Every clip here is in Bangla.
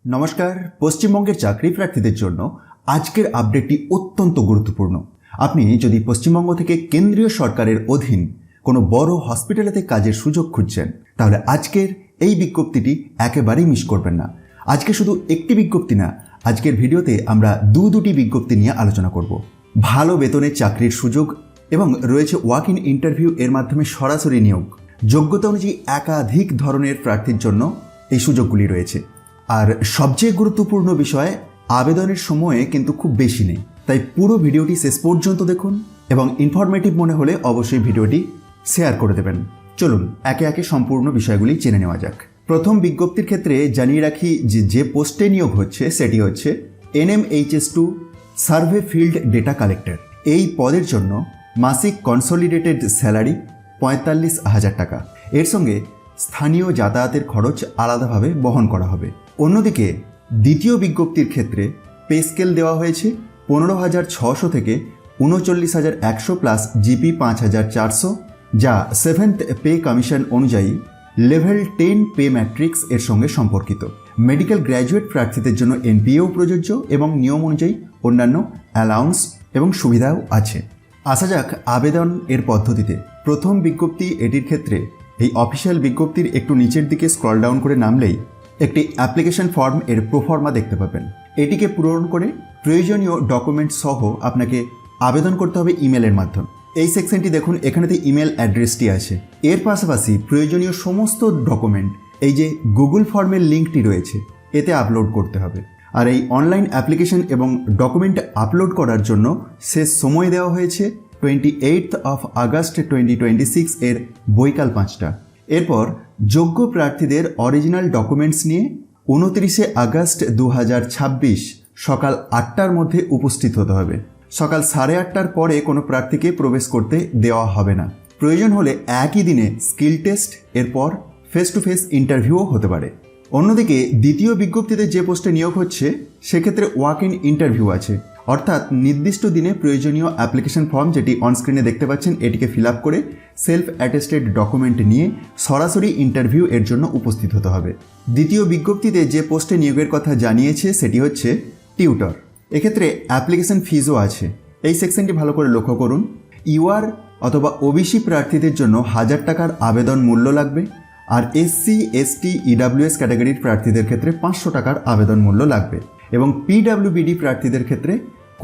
নমস্কার। পশ্চিমবঙ্গের চাকরি প্রার্থীদের জন্য আজকের আপডেটটি অত্যন্ত গুরুত্বপূর্ণ। আপনি যদি পশ্চিমবঙ্গ থেকে কেন্দ্রীয় সরকারের অধীন কোনো বড় হসপিটালেতে কাজের সুযোগ খুঁজছেন, তাহলে আজকের এই বিজ্ঞপ্তিটি একেবারেই মিস করবেন না। আজকে শুধু একটি বিজ্ঞপ্তি না, আজকের ভিডিওতে আমরা দুটি বিজ্ঞপ্তি নিয়ে আলোচনা করব। ভালো বেতনে চাকরির সুযোগ এবং রয়েছে ওয়াক ইন ইন্টারভিউ, এর মাধ্যমে সরাসরি নিয়োগ। যোগ্যতা অনুযায়ী একাধিক ধরনের প্রার্থীর জন্য এই সুযোগগুলি রয়েছে। আর সবচেয়ে গুরুত্বপূর্ণ বিষয়, আবেদনের সময়ে কিন্তু খুব বেশি নেই। তাই পুরো ভিডিওটি শেষ পর্যন্ত দেখুন এবং ইনফরমেটিভ মনে হলে অবশ্যই ভিডিওটি শেয়ার করে দেবেন। চলুন একে একে সম্পূর্ণ বিষয়গুলি জেনে নেওয়া যাক। প্রথম বিজ্ঞপ্তির ক্ষেত্রে জানিয়ে রাখি যে পোস্টে নিয়োগ হচ্ছে সেটি হচ্ছে NMHS2 survey field data collector. এই পদের জন্য মাসিক কনসলিডেটেড স্যালারি 45,000 টাকা। এর সঙ্গে স্থানীয় যাতায়াতের খরচ আলাদাভাবে বহন করা হবে। অন্যদিকে দ্বিতীয় বিজ্ঞপ্তির ক্ষেত্রে পে স্কেল দেওয়া হয়েছে 15,600 থেকে 39,100 প্লাস জিপি 5,400, যা 7th পে কমিশন অনুযায়ী লেভেল 10 পে ম্যাট্রিক্স এর সঙ্গে সম্পর্কিত। মেডিকেল গ্র্যাজুয়েট প্রার্থীদের জন্য NPAও প্রযোজ্য এবং নিয়ম অনুযায়ী অন্যান্য অ্যালাউন্স এবং সুবিধাও আছে। আসা যাক আবেদন এর পদ্ধতিতে। প্রথম বিজ্ঞপ্তি, এটির ক্ষেত্রে এই অফিসিয়াল বিজ্ঞপ্তির একটু নিচের দিকে স্ক্রল ডাউন করে নামলেই একটি অ্যাপ্লিকেশন ফর্ম এর প্রোফর্মা দেখতে পাবেন। এটিকে পূরণ করে প্রয়োজনীয় ডকুমেন্ট সহ আপনাকে আবেদন করতে হবে ইমেলের মাধ্যমে। এই সেকশনটি দেখুন, এখানেতে ইমেল অ্যাড্রেসটি আছে। এর পাশাপাশি প্রয়োজনীয় সমস্ত ডকুমেন্ট এই যে গুগল ফর্মের লিঙ্কটি রয়েছে এতে আপলোড করতে হবে। আর এই অনলাইন অ্যাপ্লিকেশন এবং ডকুমেন্ট আপলোড করার জন্য শেষ সময় দেওয়া হয়েছে 28 আগস্ট 2026 এর বৈকাল 5টা। এরপর যোগ্য প্রার্থীদের অরিজিনাল ডকুমেন্টস নিয়ে 29 আগস্ট 2026 সকাল 8টার মধ্যে উপস্থিত হতে হবে। সকাল 8:30টার পরে কোনো প্রার্থীকে প্রবেশ করতে দেওয়া হবে না। প্রয়োজন হলে একই দিনে স্কিল টেস্ট, এরপর ফেস টু ফেস ইন্টারভিউও হতে পারে। অন্যদিকে দ্বিতীয় বিজ্ঞপ্তিতে যে পোস্টে নিয়োগ হচ্ছে সেক্ষেত্রে ওয়াক ইন ইন্টারভিউ আছে, অর্থাৎ নির্দিষ্ট দিনে প্রয়োজনীয় অ্যাপ্লিকেশন ফর্ম, যেটি অনস্ক্রিনে দেখতে পাচ্ছেন, এটিকে ফিল আপ করে সেলফ অ্যাটেস্টেড ডকুমেন্ট নিয়ে সরাসরি ইন্টারভিউ এর জন্য উপস্থিত হতে হবে। দ্বিতীয় বিজ্ঞপ্তিতে যে পোস্টে নিয়োগের কথা জানিয়েছে সেটি হচ্ছে টিউটর। এক্ষেত্রে অ্যাপ্লিকেশন ফিজও আছে। এই সেকশনটি ভালো করে লক্ষ্য করুন। ইউআর অথবা OBC প্রার্থীদের জন্য 1000 টাকার আবেদন মূল্য লাগবে, আর SC, ST, EWS ক্যাটাগরির প্রার্থীদের ক্ষেত্রে 500 টাকার আবেদন মূল্য লাগবে এবং PWBD প্রার্থীদের ক্ষেত্রে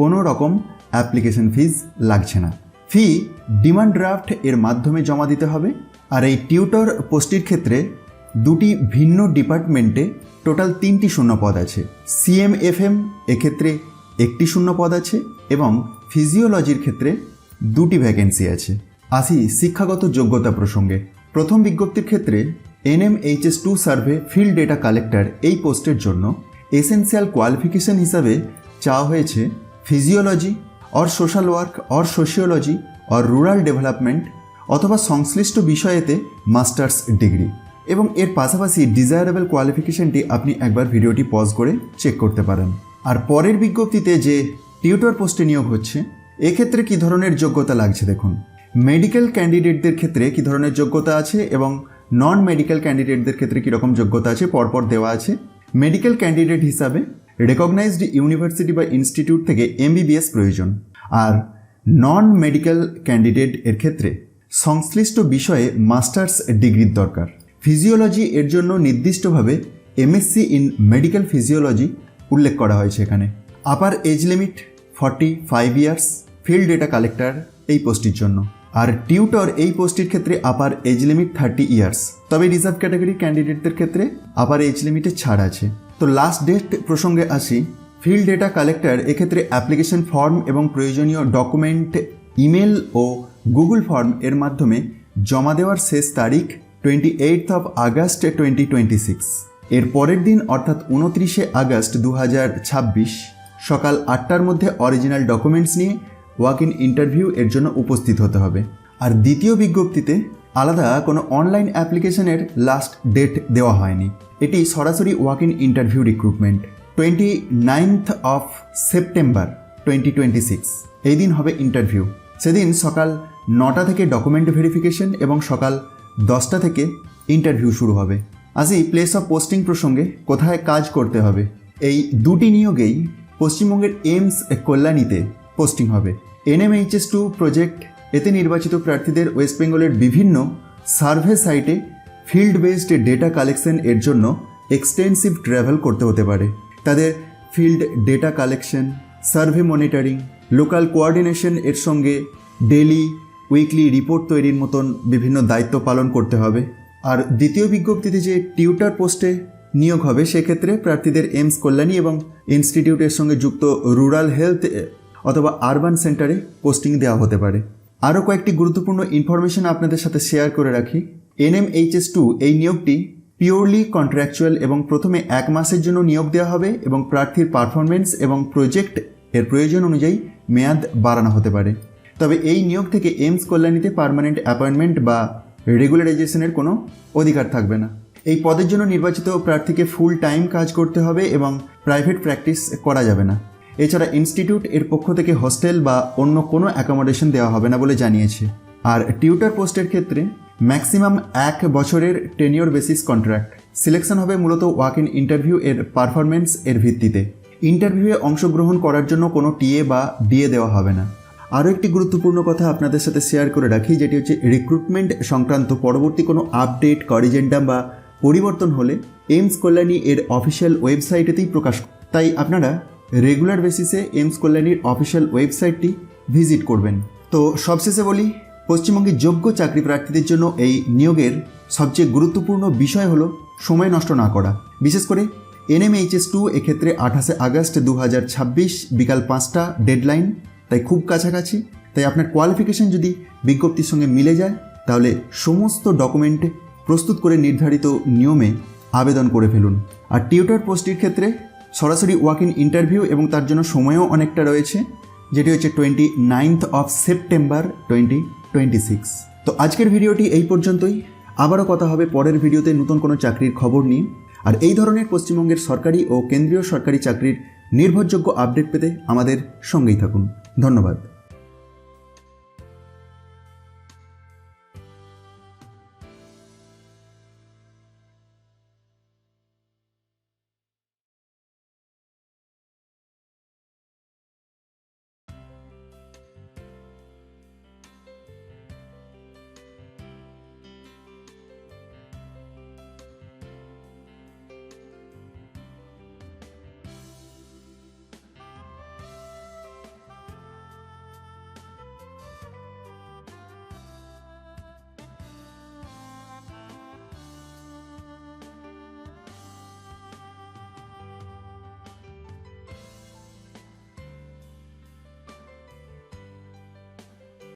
কোনো রকম অ্যাপ্লিকেশন ফিজ লাগছে না। ফি ডিমান্ড ড্রাফট এর মাধ্যমে জমা দিতে হবে। আর এই টিউটর পোস্টটির ক্ষেত্রে দুটি ভিন্ন ডিপার্টমেন্টে টোটাল 3টি শূন্য পদ আছে। CMFM এক্ষেত্রে 1টি শূন্য পদ আছে এবং ফিজিওলজির ক্ষেত্রে 2টি ভ্যাকেন্সি আছে। আসি শিক্ষাগত যোগ্যতা প্রসঙ্গে। প্রথম বিজ্ঞপ্তির ক্ষেত্রে NMHS2 survey field data collector এই পোস্টের জন্য এসেন্সিয়াল কোয়ালিফিকেশন হিসাবে চাওয়া হয়েছে physiology or social work or sociology or rural development অথবা সংশ্লিষ্ট বিষয়েতে মাস্টার্স ডিগ্রি, এবং এর পাশাপাশি ডিজায়ারেবল কোয়ালিফিকেশনটি আপনি একবার ভিডিওটি পজ করে চেক করতে পারেন। আর পরের বিজ্ঞপ্তিতে যে টিউটর পোস্টে নিয়োগ হচ্ছে এক্ষেত্রে কী ধরনের যোগ্যতা লাগছে দেখুন। মেডিকেল ক্যান্ডিডেটদের ক্ষেত্রে কী ধরনের যোগ্যতা আছে এবং নন মেডিকেল ক্যান্ডিডেটদের ক্ষেত্রে কীরকম যোগ্যতা আছে পরপর দেওয়া আছে। মেডিকেল ক্যান্ডিডেট হিসাবে রেকগনাইজড ইউনিভার্সিটি বা ইনস্টিটিউট থেকে MBBS প্রয়োজন, আর নন মেডিকেল ক্যান্ডিডেট এর ক্ষেত্রে সংশ্লিষ্ট বিষয়ে মাস্টার্স ডিগ্রির দরকার। ফিজিওলজি এর জন্য নির্দিষ্টভাবে MSc ইন মেডিকেল ফিজিওলজি উল্লেখ করা হয়েছে এখানে। Upper age limit 45 years field data collector এই পোস্টটির জন্য। আর টিউটর এই পোস্টের ক্ষেত্রে আপার এজ লিমিট 30 ইয়ার্স, তবে রিজার্ভ ক্যাটাগরি ক্যান্ডিডেটদের ক্ষেত্রে আপার এজ লিমিটে ছাড় আছে। তো লাস্ট ডেট প্রসঙ্গে আসি। ফিল্ড ডেটা কালেক্টর এক্ষেত্রে অ্যাপ্লিকেশন ফর্ম এবং প্রয়োজনীয় ডকুমেন্ট ইমেল ও গুগল ফর্ম এর মাধ্যমে জমা দেওয়ার শেষ তারিখ 28 আগস্ট 2026। এর পরের দিন অর্থাৎ 29 আগস্ট 2026 সকাল 8টার মধ্যে অরিজিনাল ডকুমেন্টস নিয়ে ওয়াক ইন ইন্টারভিউ এর জন্য উপস্থিত হতে হবে। আর দ্বিতীয় বিজ্ঞপ্তিতে আলাদা কোনো অনলাইন অ্যাপ্লিকেশনের লাস্ট ডেট দেওয়া হয়নি। এটি সরাসরি walk in interview recruitment. 29 September 2026 এই দিন হবে ইন্টারভিউ। সেদিন সকাল 9টা থেকে ডকুমেন্ট ভেরিফিকেশন এবং সকাল 10টা থেকে ইন্টারভিউ শুরু হবে। আসি প্লেস অফ পোস্টিং প্রসঙ্গে, কোথায় কাজ করতে হবে। এই দুটি নিয়োগেই পশ্চিমবঙ্গের এইমস কল্যাণীতে পোস্টিং হবে। NMHS2 প্রজেক্ট, এতে নির্বাচিত প্রার্থীদের ওয়েস্ট বেঙ্গলের বিভিন্ন সার্ভে সাইটে ফিল্ড বেসড ডেটা কালেকশন এর জন্য এক্সটেন্সিভ ট্রাভেল করতে হতে পারে। তাদের field data collection, survey monitoring, local coordination এর সঙ্গে ডেলি উইকলি রিপোর্ট তৈরির মতন বিভিন্ন দায়িত্ব পালন করতে হবে। আর দ্বিতীয় বিজ্ঞপ্তিতে যে টিউটর পোস্টে নিয়োগ হবে, সেক্ষেত্রে প্রার্থীদের এইমস কল্যাণী এবং ইনস্টিটিউটের সঙ্গে যুক্ত রুরাল হেলথ অথবা আরবান সেন্টারে পোস্টিং দেওয়া হতে পারে। আরও কয়েকটি গুরুত্বপূর্ণ ইনফরমেশন আপনাদের সাথে শেয়ার করে রাখি। NMHS2 এই নিয়োগটি পিওরলি কন্ট্রাকচুয়াল এবং প্রথমে 1 মাসের জন্য নিয়োগ দেওয়া হবে এবং প্রার্থীর পারফরমেন্স এবং প্রজেক্ট এর প্রয়োজন অনুযায়ী মেয়াদ বাড়ানো হতে পারে। তবে এই নিয়োগ থেকে এইমস কল্যাণীতে পার্মানেন্ট অ্যাপয়েন্টমেন্ট বা রেগুলারাইজেশনের কোনো অধিকার থাকবে না। এই পদের জন্য নির্বাচিত প্রার্থীকে ফুল টাইম কাজ করতে হবে এবং প্রাইভেট প্র্যাকটিস করা যাবে না। এছাড়া ইনস্টিটিউট এর পক্ষ থেকে হোস্টেল বা অন্য কোনো অ্যাকোমোডেশন দেওয়া হবে না বলে জানিয়েছে। আর টিউটর পোস্টের ক্ষেত্রে ম্যাক্সিমাম 1 বছরের টেনিওর বেসিস কন্ট্রাক্ট। সিলেকশন হবে মূলত ওয়াক ইন ইন্টারভিউ এর পারফরমেন্স এর ভিত্তিতে। ইন্টারভিউয়ে অংশগ্রহণ করার জন্য কোনো টিএ বা ডিএ দেওয়া হবে না। আরও একটি গুরুত্বপূর্ণ কথা আপনাদের সাথে শেয়ার করে রাখি, যেটি হচ্ছে রিক্রুটমেন্ট সংক্রান্ত পরবর্তী কোনো আপডেট, করিজেন্ডাম বা পরিবর্তন হলে এইমস কল্যাণী এর অফিসিয়াল ওয়েবসাইটেতেই প্রকাশ। তাই আপনারা রেগুলার বেসিসে এইমস কল্যাণীর অফিসিয়াল ওয়েবসাইটটি ভিজিট করবেন। তো সবশেষে বলি, পশ্চিমবঙ্গের যোগ্য চাকরি প্রার্থীদের জন্য এই নিয়োগের সবচেয়ে গুরুত্বপূর্ণ বিষয় হলো সময় নষ্ট না করা। বিশেষ করে NMHS2 এক্ষেত্রে 28 আগস্ট 2026 বিকাল 5টা ডেডলাইন, তাই খুব কাছাকাছি। তাই আপনার কোয়ালিফিকেশন যদি বিজ্ঞপ্তির সঙ্গে মিলে যায়, তাহলে সমস্ত ডকুমেন্ট প্রস্তুত করে নির্ধারিত নিয়মে আবেদন করে ফেলুন। আর টিউটর পোস্টের ক্ষেত্রে সরাসরি ওয়াক ইন ইন্টারভিউ এবং তার জন্য সময়ও অনেকটা রয়েছে, যেটি হচ্ছে 29 সেপ্টেম্বর 2026। তো আজকের ভিডিওটি এই পর্যন্তই। আবারও কথা হবে পরের ভিডিওতে নতুন কোনো চাকরির খবর নিয়ে। আর এই ধরনের পশ্চিমবঙ্গের সরকারি ও কেন্দ্রীয় সরকারি চাকরির নির্ভরযোগ্য আপডেট পেতে আমাদের সঙ্গেই থাকুন। ধন্যবাদ।